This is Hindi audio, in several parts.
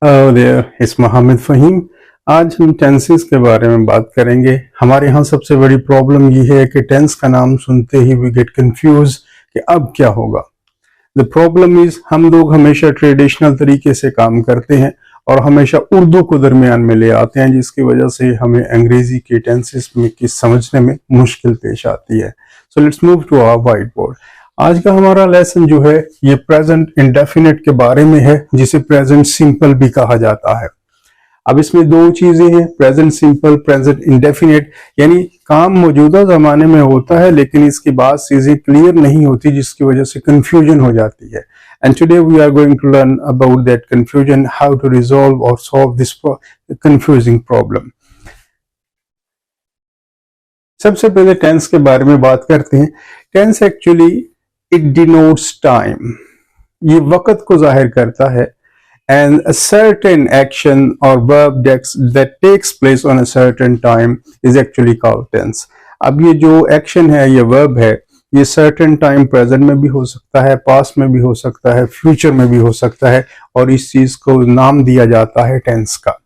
Hello there, it's Mohammed Faheem. आज हम टेंसेस के बारे में बात करेंगे। हमारे यहाँ सबसे बड़ी प्रॉब्लम ये है कि टेंस का नाम सुनते ही वी गेट कंफ्यूज कि अब क्या होगा। द प्रॉब्लम इज हम लोग हमेशा ट्रेडिशनल तरीके से काम करते हैं और हमेशा उर्दू को दरमियान में ले आते हैं, जिसकी वजह से हमें अंग्रेजी के टेंसेस में की समझने में मुश्किल पेश आती है। So let's move to our white board. आज का हमारा लेसन जो है ये प्रेजेंट इंडेफिनिट के बारे में है, जिसे प्रेजेंट सिंपल भी कहा जाता है। अब इसमें दो चीजें हैं, प्रेजेंट सिंपल, प्रेजेंट इंडेफिनिट। यानी काम मौजूदा जमाने में होता है लेकिन इसके बाद चीजें क्लियर नहीं होती, जिसकी वजह से कंफ्यूजन हो जाती है। And today we are going to learn about that confusion, how to resolve और सॉल्व दिस कंफ्यूजिंग प्रॉब्लम। सबसे पहले टेंस के बारे में बात करते हैं। Tense actually it denotes time, ये वक्त को जाहिर करता है। And a certain action or verb that takes place on a certain time is actually called tense. अब ये जो एक्शन है, ये वर्ब है, ये certain time प्रेजेंट में भी हो सकता है, पास्ट में भी हो सकता है, फ्यूचर में भी हो सकता है, और इस चीज को नाम दिया जाता है टेंस का।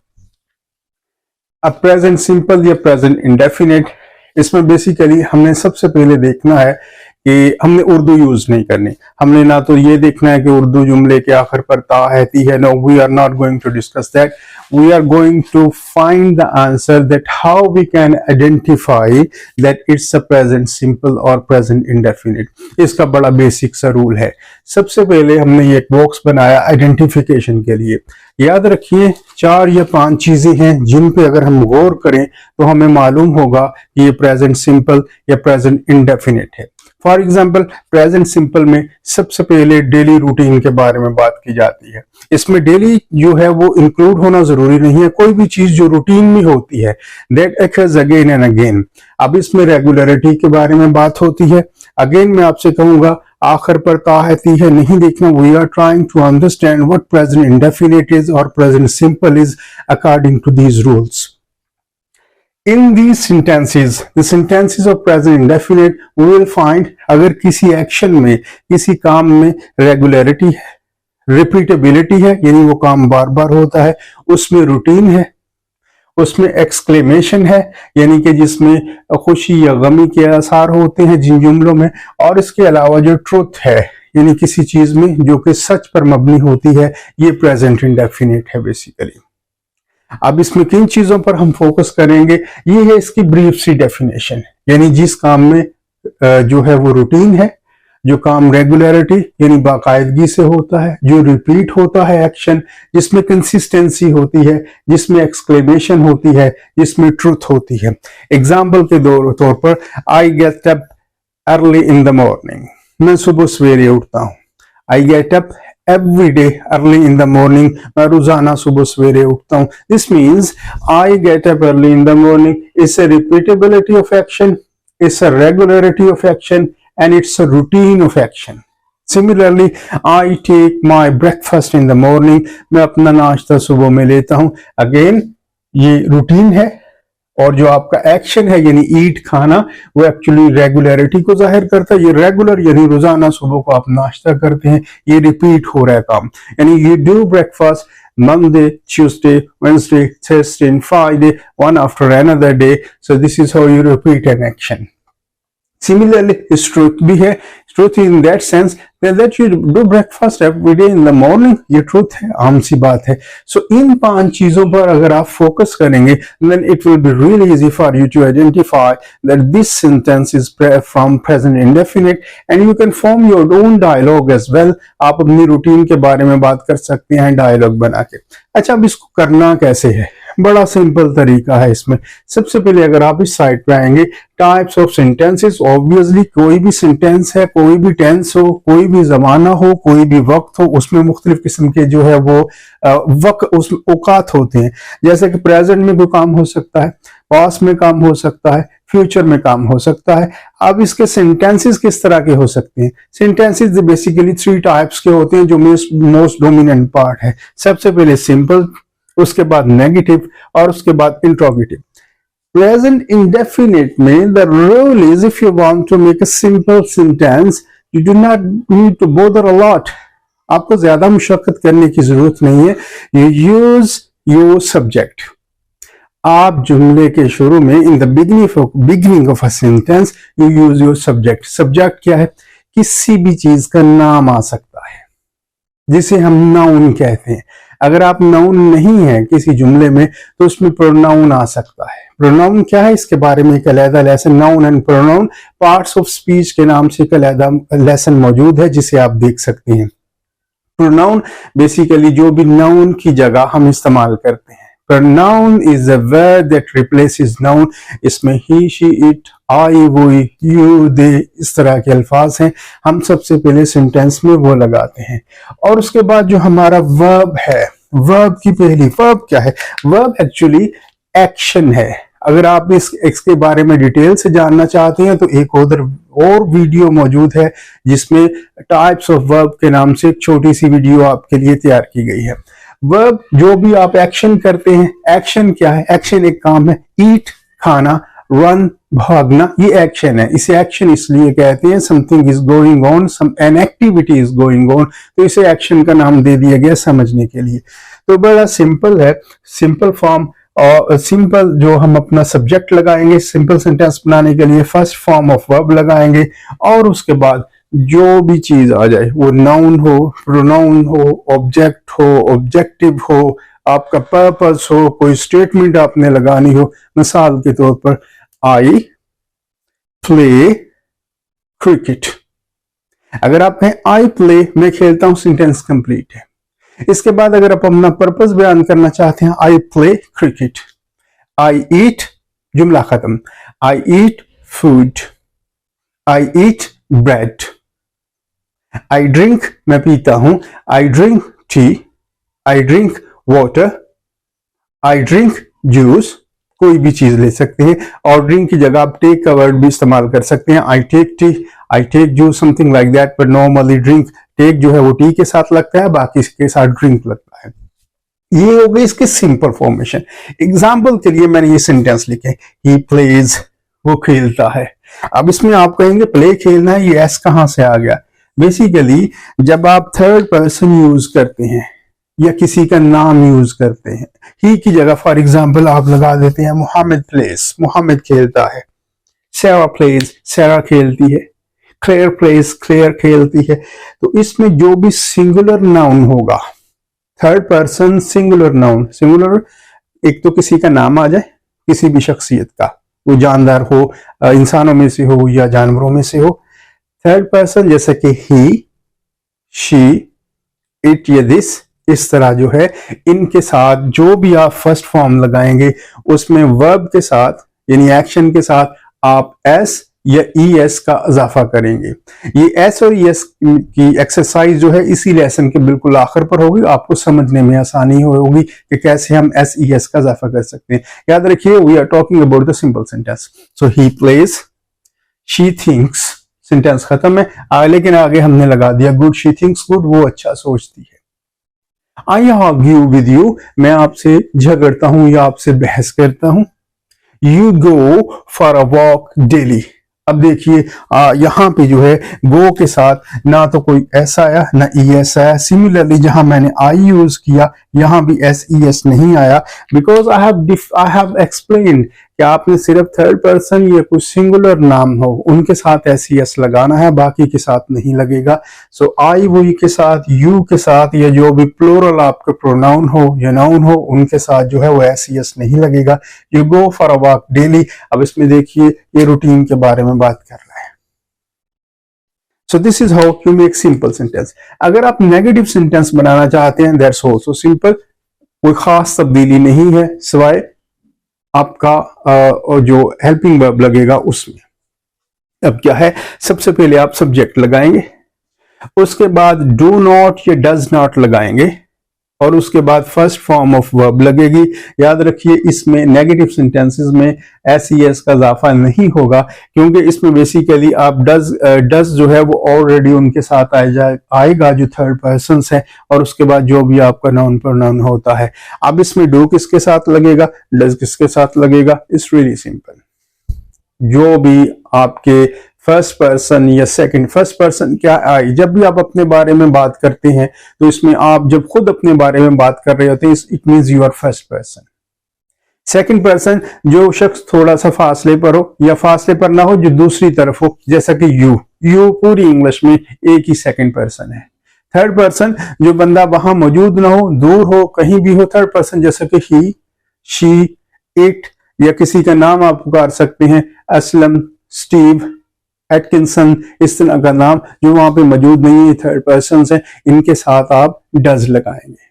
अब प्रेजेंट सिंपल या प्रेजेंट इंडेफिनिट, इसमें बेसिकली हमने सबसे पहले देखना है कि हमने उर्दू यूज नहीं करनी। हमने ना तो ये देखना है कि उर्दू जुमले के आखिर पर ता रहती है। No, we are not going to discuss that. We are going to find the answer that how we can identify that it's a present simple और प्रेजेंट इंडेफिनिट। इसका बड़ा बेसिक सा रूल है। सबसे पहले हमने ये एक बॉक्स बनाया आइडेंटिफिकेशन के लिए। याद रखिए 4 या 5 चीजें हैं जिन पे अगर हम गौर करें तो हमें मालूम होगा कि ये प्रेजेंट सिंपल या प्रेजेंट इंडेफिनिट है। फॉर एग्जाम्पल, प्रेजेंट सिंपल में सबसे पहले डेली रूटीन के बारे में बात की जाती है। इसमें डेली जो है वो इंक्लूड होना जरूरी नहीं है। कोई भी चीज जो रूटीन में होती है that occurs again and again. अब इसमें रेगुलरिटी के बारे में बात होती है। अगेन मैं आपसे कहूंगा आखिर पर ता आती है नहीं देखना। We are trying to understand what present indefinite is और present simple is according to these rules. In these sentences, the sentences of present indefinite, we will find अगर किसी एक्शन में, किसी काम में रेगुलरिटी है, रिपीटेबिलिटी है, यानी वो काम बार बार होता है, उसमें रूटीन है, उसमें एक्सक्लेमेशन है, यानी कि जिसमें खुशी या गमी के आसार होते हैं जिन जुमलों में, और इसके अलावा जो ट्रुथ है, यानी किसी चीज में जो कि सच पर मबनी होती है, ये प्रेजेंट इंडेफिनिट है बेसिकली। अब इसमें किन चीजों पर हम फोकस करेंगे, ये है इसकी ब्रीफ सी डेफिनेशन। यानी जिस काम में जो है वो रूटीन है, जो काम रेगुलरिटी यानी बाकायदगी से होता है, जो रिपीट होता है एक्शन, जिसमें कंसिस्टेंसी होती है, जिसमें एक्सक्लेमेशन होती है, जिसमें ट्रुथ होती है। एग्जाम्पल के तौर पर, आई get up early in the morning, मैं सुबह सवेरे उठता हूँ। आई get up every day early in the morning, मैं रोजाना सुबह सवेरे उठता हूँ। This means I get up early in the morning. It's a repeatability of action, it's a regularity of action, and it's a routine of action. Similarly, I take my breakfast in the morning. मैं अपना नाश्ता सुबह में लेता हूँ। Again, ये रूटीन है, और जो आपका एक्शन है यानी ईट खाना, वो एक्चुअली रेगुलरिटी को जाहिर करता है। ये रेगुलर यानी रोजाना सुबह को आप नाश्ता करते हैं, ये रिपीट हो रहा है काम। यानी you do breakfast Monday, Tuesday, Wednesday, Thursday and Friday, one after another day. So this is how you repeat an action. Similarly, truth भी है। Truth in that sense that you do breakfast every day in the morning, ये truth है, आम सी बात है। So इन 5 चीजों पर अगर आप फोकस करेंगे, then it will be really easy for you to identify that this sentence is from present indefinite, and you can form your own dialogue as well. आप अपनी रूटीन के बारे में बात कर सकते हैं डायलॉग बना के। अच्छा, अब इसको करना कैसे है? बड़ा सिंपल तरीका है इसमें। सबसे पहले अगर आप इस साइड पे आएंगे, टाइप्स ऑफ सेंटेंसेस, ऑब्वियसली कोई भी सेंटेंस है, कोई भी टेंस हो, कोई भी जमाना हो, कोई भी वक्त हो, उसमें मुख्तलिफ किस्म के जो है वो वक्त, उस औकात होते हैं। जैसे कि प्रेजेंट में कोई काम हो सकता है, पास्ट में काम हो सकता है, फ्यूचर में काम हो सकता है। अब इसके सेंटेंसेस किस तरह के हो सकते हैं? सेंटेंसेस बेसिकली 3 टाइप्स के होते हैं जो मोस्ट डोमिनेंट पार्ट है। सबसे पहले सिंपल, उसके बाद नेगेटिव, और उसके बाद इंट्रोगेटिव। प्रेजेंट इंडेफिनिट में the rule is, if you want to make a simple sentence, you do not need to bother a lot. आपको ज्यादा मुशक्कत करने की जरूरत नहीं है। You use your subject. आप जुमले के शुरू में इन the beginning of a sentence you use your subject. Subject क्या है? किसी भी चीज का नाम आ सकता है, जिसे हम नाउन कहते हैं। अगर आप नाउन नहीं है किसी जुमले में तो उसमें प्रोनाउन आ सकता है। प्रोनाउन क्या है, इसके बारे में एक अलग lesson, noun and pronoun parts of speech के नाम से एक अलग लेसन मौजूद है, जिसे आप देख सकते हैं। प्रोनाउन बेसिकली जो भी नाउन की जगह हम इस्तेमाल करते हैं। Pronoun is a word that replaces noun। इसमें he, she, it, I, we, you, they इस तरह के अल्फाज हैं। हम सबसे पहले सेंटेंस में वो लगाते हैं और उसके बाद जो हमारा वर्ब है, वर्ब की पहली, वर्ब क्या है? वर्ब एक्चुअली एक्शन है। अगर आप इसके बारे में डिटेल से जानना चाहते हैं तो एक और वीडियो मौजूद है जिसमें टाइप्स ऑफ वर्ब के नाम से एक छोटी सी वीडियो आपके लिए तैयार की गई है। वर्ब जो भी आप एक्शन करते हैं, एक्शन क्या है? एक्शन एक काम है, ईट खाना, रन भागना, ये एक्शन है। इसे एक्शन इसलिए कहते हैं, something is going on, an activity is going on, तो इसे एक्शन का नाम दे दिया गया समझने के लिए। तो बड़ा सिंपल है, सिंपल फॉर्म और सिंपल जो हम अपना सब्जेक्ट लगाएंगे सिंपल सेंटेंस बनाने के लिए, फर्स्ट फॉर्म ऑफ वर्ब लगाएंगे और उसके बाद जो भी चीज आ जाए, वो नाउन हो, प्रोनाउन हो, ऑब्जेक्ट हो, ऑब्जेक्टिव हो, आपका पर्पस हो, कोई स्टेटमेंट आपने लगानी हो, मिसाल के तौर पर आई प्ले क्रिकेट। अगर आप कहें आई प्ले, मैं खेलता हूं, सेंटेंस कंप्लीट है। इसके बाद अगर आप अपना पर्पस बयान करना चाहते हैं, I play cricket. I eat, जुमला खत्म। I eat food, I eat bread. I drink, मैं पीता हूं, I drink tea, I drink water, I drink juice, कोई भी चीज ले सकते हैं। और ड्रिंक की जगह आप टेक का वर्ड भी इस्तेमाल कर सकते हैं, I take tea, I take juice, something like that. But normally drink, take जो है वो टी के साथ लगता है, बाकी इसके साथ ड्रिंक लगता है। ये हो गई इसकी सिंपल फॉर्मेशन। एग्जाम्पल के लिए मैंने ये सेंटेंस लिखे, ही प्लेज, वो खेलता है। अब इसमें आप कहेंगे प्ले खेलना है, ये एस कहां से आ गया? बेसिकली जब आप थर्ड पर्सन यूज करते हैं या किसी का नाम यूज करते हैं, ही की जगह फॉर एग्जाम्पल आप लगा देते हैं मोहम्मद प्लेस, मोहम्मद खेलता है। सैरा प्लेस, सैरा खेलती है। क्लेयर प्लेस, क्लेयर खेलती है। तो इसमें जो भी सिंगुलर नाउन होगा, third person singular noun, singular एक तो किसी का नाम आ जाए, किसी भी शख्सियत का, वो जानदार हो, इंसानों में से हो या जानवरों में से हो। थर्ड पर्सन जैसे कि ही, शी, इट या दिस, इस तरह जो है इनके साथ जो भी आप फर्स्ट फॉर्म लगाएंगे उसमें वर्ब के साथ यानी एक्शन के साथ आप एस या ई एस का इजाफा करेंगे। ये एस और ई एस की एक्सरसाइज जो है इसी लेसन के बिल्कुल आखिर पर होगी, आपको समझने में आसानी होगी कि कैसे हम एस ई एस का इजाफा कर सकते हैं। याद रखिए, we are talking about the simple sentence. So he plays, she thinks, sentence खत्म है। लेकिन आगे हमने लगा दिया गुड, शी थिंक्स गुड, वो अच्छा सोचती है। आई आर्ग्यू विद यू, मैं आपसे झगड़ता हूं या आपसे बहस करता हूं। You go for a walk daily. अब देखिए यहाँ पे जो है गो के साथ ना तो कोई एस आया ना ई एस आया। सिमिलरली जहां मैंने आई यूज किया यहाँ भी एस ई एस नहीं आया, बिकॉज आई हैव एक्सप्लेन्ड कि आपने सिर्फ थर्ड पर्सन या कुछ सिंगुलर नाम हो उनके साथ एस ई एस लगाना है, बाकी के साथ नहीं लगेगा। सो आई वी के साथ, यू के साथ या जो भी प्लूरल आपका प्रोनाउन हो या नाउन हो उनके साथ जो है वो एस ई एस नहीं लगेगा। You go for a walk daily. अब इसमें देखिए ये रूटीन के बारे में बात कर रहा है। सो this is how you make simple sentence. अगर आप नेगेटिव सेंटेंस बनाना चाहते हैं दैट्स आल्सो सिंपल, कोई खास तब्दीली नहीं है सिवाय आपका जो हेल्पिंग वर्ब लगेगा उसमें। अब क्या है, सबसे पहले आप सब्जेक्ट लगाएंगे, उसके बाद डू नॉट या डज नॉट लगाएंगे और उसके बाद फर्स्ट फॉर्म ऑफ वर्ब लगेगी। याद रखिए इसमें नेगेटिव सेंटेंसेस में एस ई एस का इजाफा नहीं होगा, क्योंकि इसमें बेसिकली आप डज जो है वो ऑलरेडी उनके साथ आएगा जो थर्ड पर्सन है, और उसके बाद जो भी आपका नाउन प्रोनाउन होता है। अब इसमें डू किसके साथ लगेगा, डज किसके साथ लगेगा, इट्स रियली सिंपल। जो भी आपके फर्स्ट पर्सन या सेकंड। फर्स्ट पर्सन क्या आई, जब भी आप अपने बारे में बात करते हैं तो इसमें आप जब खुद अपने बारे में बात कर रहे होते हैं, it means you are first person. Second person, जो शख्स थोड़ा सा फासले पर हो या फासले पर ना हो, जो दूसरी तरफ हो, जैसा कि यू पूरी इंग्लिश में एक ही सेकंड पर्सन है। थर्ड पर्सन, जो बंदा वहां मौजूद ना हो, दूर हो, कहीं भी हो, थर्ड पर्सन, जैसा कि ही, शी, इट, या किसी का नाम आप पुकार सकते हैं, असलम, स्टीव, एटकिंसन, इस तरह का नाम जो वहां पे मौजूद नहीं है, थर्ड पर्सन है, इनके साथ आप डज लगाएंगे।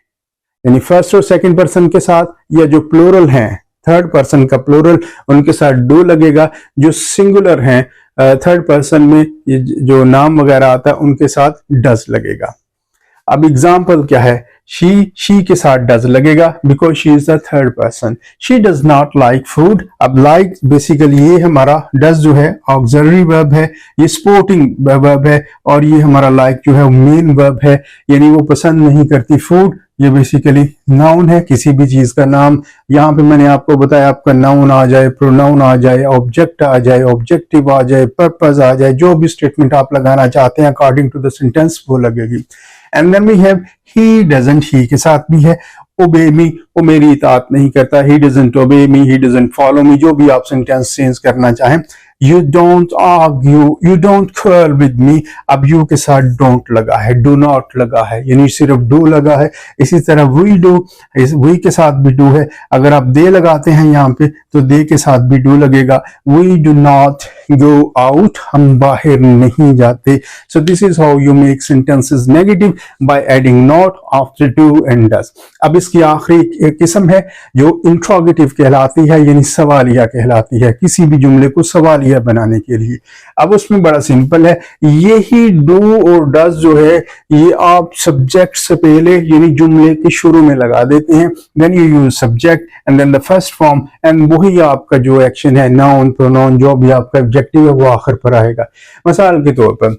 यानी फर्स्ट और सेकंड पर्सन के साथ, या जो प्लूरल हैं थर्ड पर्सन का प्लूरल, उनके साथ डू लगेगा। जो सिंगुलर हैं थर्ड पर्सन में जो नाम वगैरह आता है, उनके साथ डज लगेगा। अब एग्जाम्पल क्या है, शी के साथ डज लगेगा because she is the third person. She does not like food. अब लाइक बेसिकली ये हमारा डज जो है ऑक्सिलरी वर्ब है, ये सपोर्टिंग वर्ब है, और ये हमारा लाइक जो है मेन वर्ब है, यानी वो पसंद नहीं करती फूड। ये बेसिकली नाउन है, किसी भी चीज का नाम। यहाँ पे मैंने आपको बताया, आपका नाउन आ जाए, प्रोनाउन आ जाए, ऑब्जेक्ट आ जाए, ऑब्जेक्टिव आ जाए, पर्पस आ जाए, जो भी स्टेटमेंट आप लगाना चाहते हैं अकॉर्डिंग टू द सेंटेंस वो लगेगी। And then we have he doesn't, he के साथ भी है ओबे मी, वो मेरी इताअत नहीं करता, ही डजंट ओबे मी, ही डजंट फॉलो मी, जो भी आप सेंटेंस चेंज करना चाहें। You don't argue, you don't quarrel with me, अब यू के साथ डोंट लगा है, डू नॉट लगा है, यानी सिर्फ डू लगा है। इसी तरह वी डू, वी के साथ भी डू है। अगर आप दे लगाते हैं यहाँ पे तो दे के साथ भी डू लगेगा। We do not go out, हम बाहर नहीं जाते। So this is how you make sentences negative by adding not after do and does. अब इसकी आखिरी किस्म है जो इंट्रोगेटिव कहलाती है, यानी सवालिया कहलाती है, किसी भी जुमले को सवालिया बनाने के लिए। अब उसमें बड़ा सिंपल है, यही डू और डज जो है ये आप सब्जेक्ट से पहले यानी जुमले के शुरू में लगा देते हैं। Then you use subject and then the first form, and वही आपका जो एक्शन है, नाउन, प्रोनाउन, जो भी आपका ऑब्जेक्टिव है वो आखिर पर आएगा। मिसाल के तौर पर,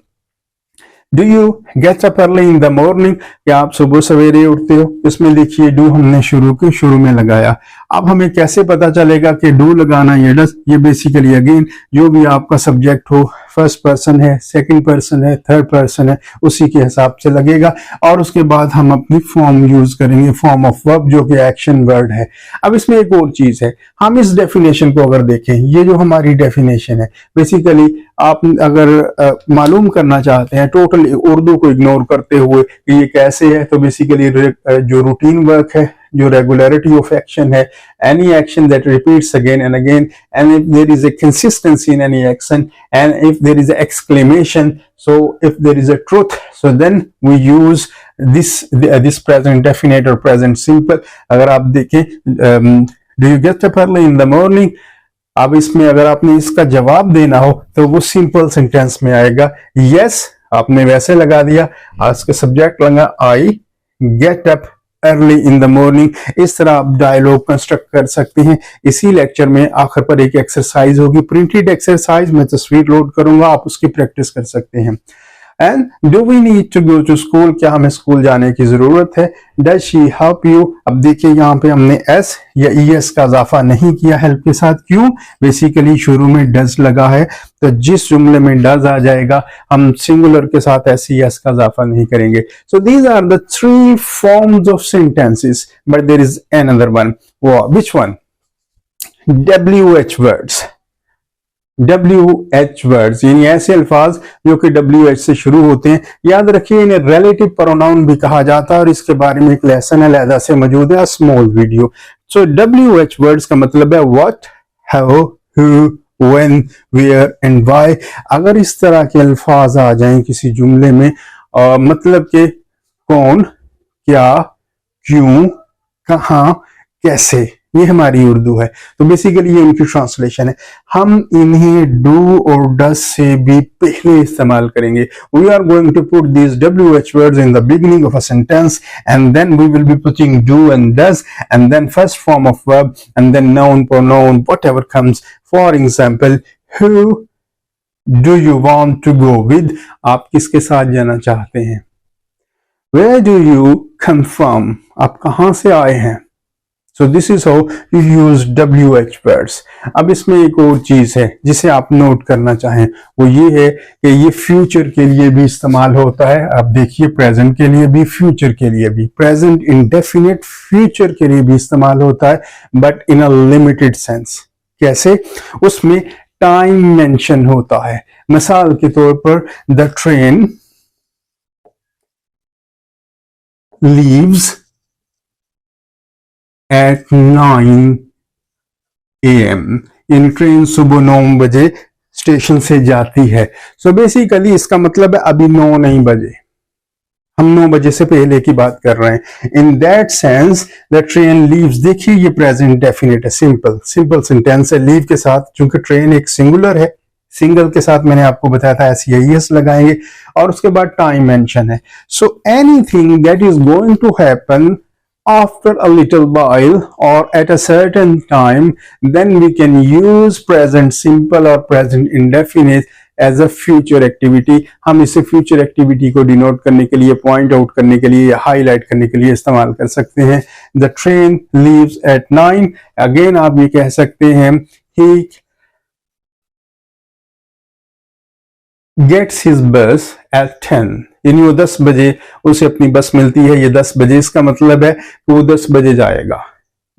do you get up early in the morning, क्या आप सुबह सवेरे उठते हो? इसमें देखिए डू हमने शुरू में लगाया। अब हमें कैसे पता चलेगा कि डू लगाना ये डज? ये बेसिकली अगेन जो भी आपका सब्जेक्ट हो, फर्स्ट पर्सन है, सेकंड पर्सन है, थर्ड पर्सन है, उसी के हिसाब से लगेगा। और उसके बाद हम अपनी फॉर्म यूज करेंगे, फॉर्म ऑफ वर्ब, जो कि एक्शन वर्ड है। अब इसमें एक और चीज है, हम इस डेफिनेशन को अगर देखें, ये जो हमारी डेफिनेशन है, बेसिकली आप अगर मालूम करना चाहते हैं टोटल उर्दू को इग्नोर करते हुए कि ये कैसे है, तो बेसिकली जो रूटीन वर्क है, जो रेगुलरिटी ऑफ एक्शन है, any action that repeats again and again, and if there is a consistency in any action, and if there is an exclamation, so if there is a truth, so then we use this present definite or present simple. अगर आप देखें do you get up early in the morning, अब इसमें अगर आपने इसका जवाब देना हो तो वो सिंपल सेंटेंस में आएगा yes, आपने वैसे लगा दिया, आज का सब्जेक्ट लगा I get up early in the morning. इस तरह आप डायलॉग कंस्ट्रक्ट कर सकते हैं। इसी लेक्चर में आखिर पर एक एक्सरसाइज होगी, प्रिंटेड एक्सरसाइज, मैं तस्वीर लोड करूंगा, आप उसकी प्रैक्टिस कर सकते हैं। And do we need to go to school, क्या हमें स्कूल जाने की जरूरत है? Does she help you? अब देखिए यहाँ पे हमने एस या ईएस का इजाफा नहीं किया हेल्प के साथ, क्यों? बेसिकली शुरू में डज लगा है, तो जिस जुमले में डज आ जाएगा हम सिंगुलर के साथ एस ईएस का इजाफा नहीं करेंगे। So these are the 3 forms of sentences, but there is another one. Which one? WH words. WH words यानी ऐसे अल्फाज जो कि WH से शुरू होते हैं। याद रखिए इन्हें रिलेटिव प्रोनाउन भी कहा जाता है, और इसके बारे में एक लेसन अलहदा से मौजूद है, small video. So WH words का मतलब है what, how, who, when, where and why. अगर इस तरह के अल्फाज आ जाएं किसी जुमले में, मतलब के कौन, क्या, क्यों, कहां, कैसे, ये हमारी उर्दू है। तो बेसिकली ये इनकी ट्रांसलेशन है। हम इन्हें डू और डज से भी पहले इस्तेमाल करेंगे। We are going to put these WH words in the beginning of a sentence, and then we will be putting do and does, and then first form of verb, and then noun, pronoun, whatever comes. For example, who do you want to go with, आप किसके साथ जाना चाहते हैं? Where do you come from, आप कहां से आए हैं? So this is how you use WH words. अब इसमें एक और चीज है जिसे आप नोट करना चाहें, वो ये है कि ये फ्यूचर के लिए भी इस्तेमाल होता है। आप देखिए प्रेजेंट के लिए भी, फ्यूचर के लिए भी। प्रेजेंट इंडेफिनिट फ्यूचर के लिए भी इस्तेमाल होता है, but in a limited sense. कैसे? उसमें टाइम मेंशन होता है। मिसाल के तौर पर the train leaves eight 9 AM, यानी ट्रेन सुबह 9 बजे स्टेशन से जाती है। सो बेसिकली इसका मतलब है अभी 9 नहीं बजे, हम 9 बजे से पहले की बात कर रहे हैं। In that sense the train leaves, देखिए ये प्रेजेंट डेफिनेट है, सिंपल सेंटेंस है। लीव के साथ, चूंकि ट्रेन एक सिंगुलर है, सिंगल के साथ मैंने आपको बताया था SEIS लगाएंगे, और उसके बाद टाइम मेंशन है। So anything that is going to happen after a little while or at a certain time, then we can use present simple or present indefinite as a future activity. हम इसे फ्यूचर एक्टिविटी को डिनोट करने के लिए, पॉइंट आउट करने के लिए या हाईलाइट करने के लिए इस्तेमाल कर सकते हैं। The train leaves eight 9। Again आप ये कह सकते हैं ही गेट्स हिज बस एट 10, यानी वो 10 बजे उसे अपनी बस मिलती है। ये 10 बजे, इसका मतलब है कि वो 10 बजे जाएगा,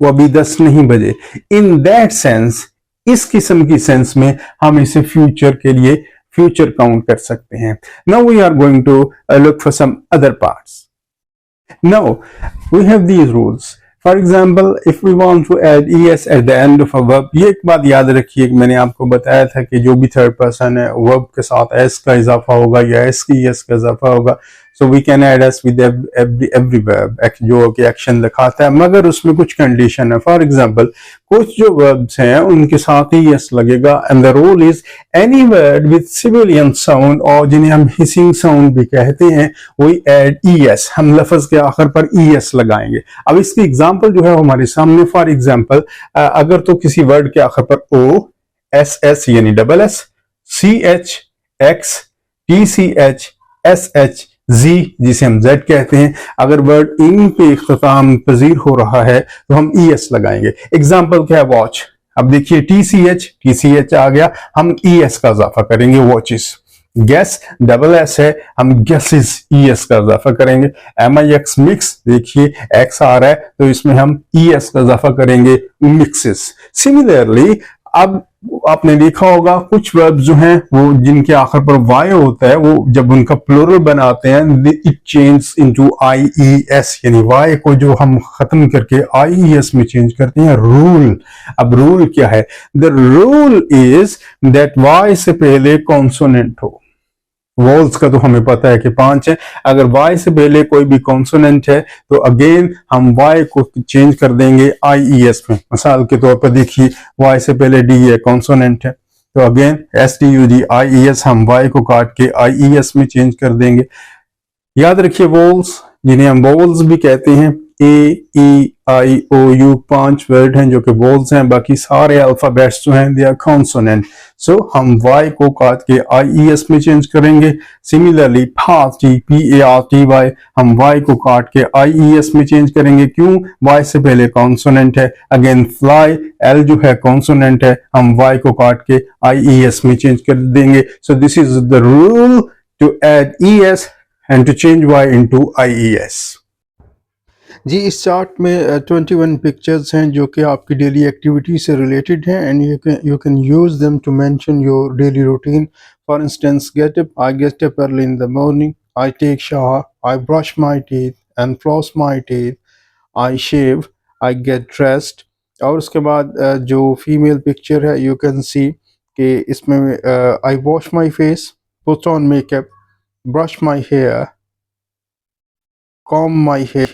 वो अभी 10 नहीं बजे। इन दैट सेंस, इस किस्म की सेंस में हम इसे फ्यूचर के लिए फ्यूचर काउंट कर सकते हैं। Now we are going to look for some other parts. Now we have these rules. For example, if we want to add ES at the end of a verb, ये एक बात याद रखिए कि मैंने आपको बताया था कि जो भी थर्ड पर्सन है, वर्ब के साथ S का इजाफा होगा या S की ES का इजाफा होगा। So we can add S with every verb, जो कि एक्शन दिखाता है, मगर उसमें कुछ कंडीशन है। फॉर एग्जाम्पल, कुछ जो वर्ब्स हैं उनके साथ ही S लगेगा, and the rule is any word with civilian sound, और जिन्हें हम हिसिंग साउंड भी कहते हैं, वही ऐड ES, हम लफ्ज के आखिर पर ES लगाएंगे। अब इसकी एग्जांपल जो है हमारे सामने, फॉर एग्जांपल अगर तो किसी वर्ड के आखिर पर OSS यानी double S, CH, X, TCH, SH, Z जिसे हम Z कहते हैं, अगर वर्ड इन पे इख्तिताम पजीर हो रहा है तो हम ES लगाएंगे। एग्जाम्पल क्या है? वॉच। अब देखिए TCH आ गया, हम ES का इजाफा करेंगे, वॉचेस। गैस, डबल S है, हम गैसेस ES का इजाफा करेंगे। MIX मिक्स, देखिए X आ रहा है तो इसमें हम ES का इजाफा करेंगे, मिक्सेस। सिमिलरली, अब आपने देखा होगा कुछ वर्ब जो हैं वो जिनके आखिर पर Y होता है, वो जब उनका प्लूरल बनाते हैं इट चेंज इनटू IES, यानी Y को जो हम खत्म करके IES में चेंज करते हैं। रूल, अब रूल क्या है? The rule is that Y से पहले कॉन्सोनेंट हो। वॉल्स का तो हमें पता है कि 5 है, अगर Y से पहले कोई भी कॉन्सोनेंट है तो अगेन हम Y को चेंज कर देंगे IES में। मिसाल के तौर पर देखिए, Y से पहले D है, कॉन्सोनेंट है, तो अगेन STUD हम Y को काट के IES में चेंज कर देंगे। याद रखिए वोल्स, जिन्हें हम वोल्स भी कहते हैं, A, E, I, O, U 5 word हैं जो कि वोल्स हैं, बाकी सारे अल्फाबेट्स जो हैं दे आर कॉन्सोनेंट। सो हम Y को काट के IES में चेंज करेंगे। सिमिलरली पार्टी, PARTY, हम Y को काट के IES में चेंज करेंगे। क्यों? Y से पहले कॉन्सोनेंट है। अगेन फ्लाई, L जो है कॉन्सोनेंट है, हम Y को काट के IES में चेंज कर देंगे। So this is the rule to add ES and to change Y into IES। जी, इस चार्ट में 21 पिक्चर्स हैं जो कि आपकी डेली एक्टिविटी से रिलेटेड हैं, and you can use them to mention your daily routine. For instance, get up, I get up early in the morning, I take shower, I brush my teeth and floss my teeth, I shave, I get dressed. और उसके बाद जो फीमेल पिक्चर है, यू कैन सी कि इसमें I wash my face, put on makeup, brush my hair, comb my hair,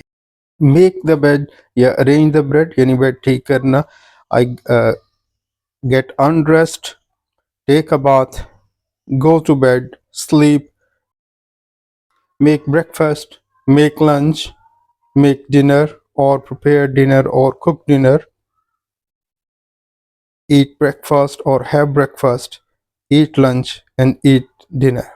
make the bed या arrange the bed यानी बेड ठीक करना, I get undressed, take a bath, go to bed, sleep, make breakfast, make lunch, make dinner or prepare dinner or cook dinner, eat breakfast or have breakfast, eat lunch and eat dinner.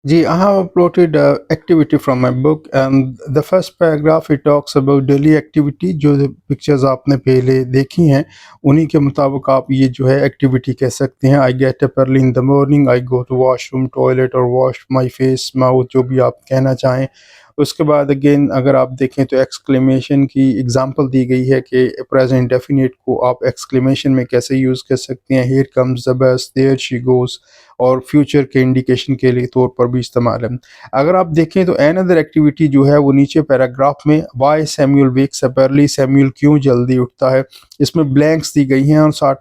Ji, I have uploaded activity from my book, and the first paragraph it talks about daily activity. जो पिक्चर्स आपने पहले देखी हैं उन्हीं के मुताबिक आप ये जो है एक्टिविटी कह सकते हैं. I get up early in the morning, I go to washroom, toilet और वॉश माई फेस, माउथ, जो भी आप कहना चाहें. उसके बाद अगेन अगर आप देखें तो एक्सक्लेमेशन की एग्जांपल दी गई है कि प्रेजेंट डेफिनेट को आप एक्सक्लेमेशन में कैसे यूज़ कर सकते हैं. Here comes the bus, there she goes, और फ्यूचर के इंडिकेशन के लिए तौर पर भी इस्तेमाल है. अगर आप देखें तो अनदर एक्टिविटी जो है वो नीचे पैराग्राफ में, why Samuel wakes up early, Samuel क्यों जल्दी उठता है, इसमें ब्लैंक्स दी गई हैं और साथ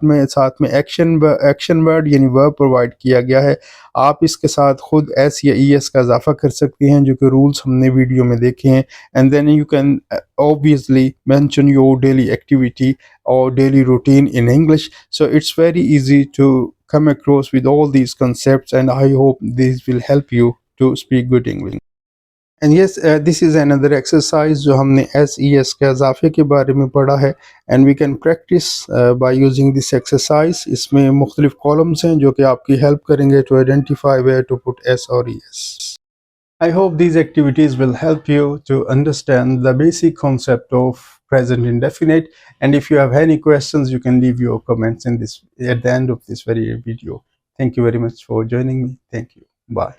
में एक्शन वर्ड यानी वर्ब प्रोवाइड किया गया है. आप इसके साथ खुद एस या ई एस का इजाफा कर सकते हैं जो कि रूल्स हमने वीडियो में देखे हैं. And then you can obviously mention your daily activity or daily routine in English. So it's very easy to come across with all these concepts, and I hope these will help you to speak good English. And yes, this is another exercise जो हमने SES के इजाफे के बारे में पढ़ा है, and we can practice by using this exercise. इसमें मुख्तलिफ कॉलम्स हैं जो कि आपकी हेल्प करेंगे to identify where to put S or ES. I hope these activities will help you to understand the basic concept of present indefinite. And if you have any questions, you can leave your comments in this at the end of this very video. Thank you very much for joining me. Thank you. Bye.